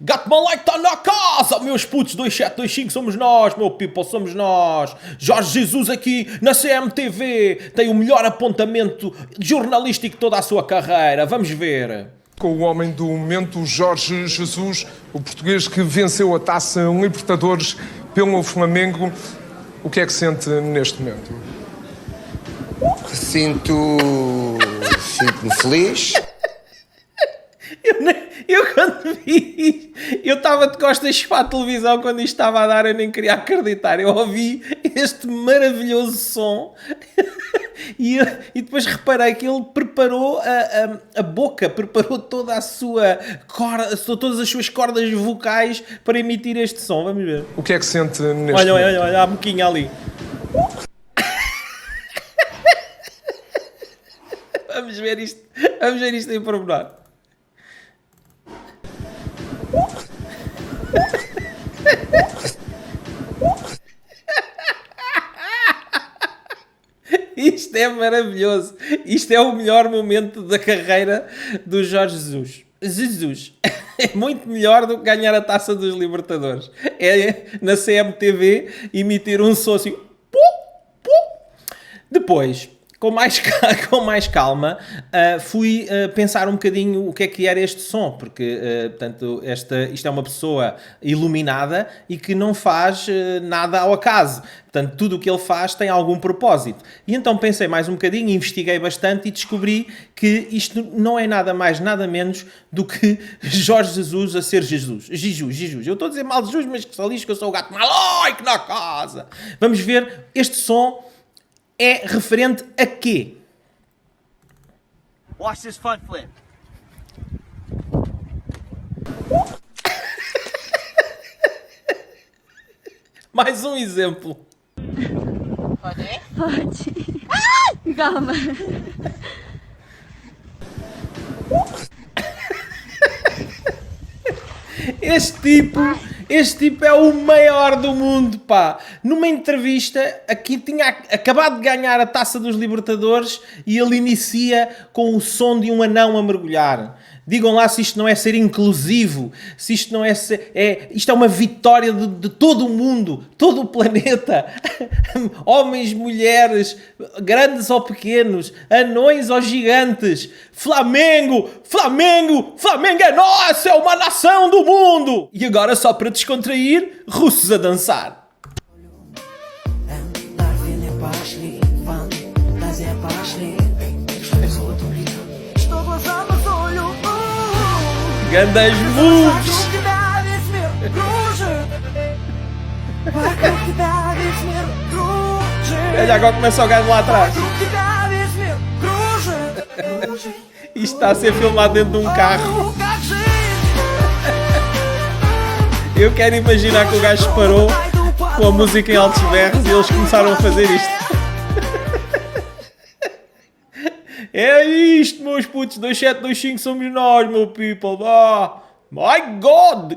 Gato Malai está na casa, meus putos, 2725 somos nós, meu people, somos nós. Jorge Jesus aqui na CMTV tem o melhor apontamento jornalístico de toda a sua carreira, vamos ver. Com o homem do momento, Jorge Jesus, o português que venceu a Taça Libertadores pelo Flamengo. O que é que sente neste momento? Sinto-me feliz. Eu quando vi isto, eu estava de costas para a televisão quando isto estava a dar, eu nem queria acreditar. Eu ouvi este maravilhoso som e depois reparei que ele preparou a boca, preparou toda a sua corda, todas as suas cordas vocais para emitir este som. Vamos ver. O que é que sente neste momento? Olha a boquinha ali. Vamos ver isto em pormenor. Isto é maravilhoso. Isto é o melhor momento da carreira do Jorge Jesus. Jesus. É muito melhor do que ganhar a Taça dos Libertadores. É na CMTV emitir um som assim. Depois, com mais calma, fui pensar um bocadinho o que era este som, porque, portanto, isto é uma pessoa iluminada e que não faz nada ao acaso. Portanto, tudo o que ele faz tem algum propósito. E então pensei mais um bocadinho, investiguei bastante e descobri que isto não é nada mais, nada menos do que Jorge Jesus a ser Jesus. Jesus. Eu estou a dizer mal de Jesus, mas que só diz que eu sou o gato malai que na casa. Vamos ver, este som é referente a quê? Watch this front flip. Mais um exemplo. Pode ir? Pode. Ai, calma. Este tipo é o maior do mundo, pá. Numa entrevista, aqui tinha acabado de ganhar a Taça dos Libertadores e ele inicia com o som de um anão a mergulhar. Digam lá se isto não é ser inclusivo, se isto não é ser... isto é uma vitória de todo o mundo, todo o planeta. Homens, mulheres, grandes ou pequenos, anões ou gigantes. Flamengo é nosso, é uma nação do mundo. E agora, só para descontrair, russos a dançar. Grandes moves! Olha, agora começa o gajo lá atrás. Isto está a ser filmado dentro de um carro. Eu quero imaginar que o gajo parou com a música em altos berros e eles começaram a fazer isto. É isto, meus putos, 2725 somos nós, meu people. My God!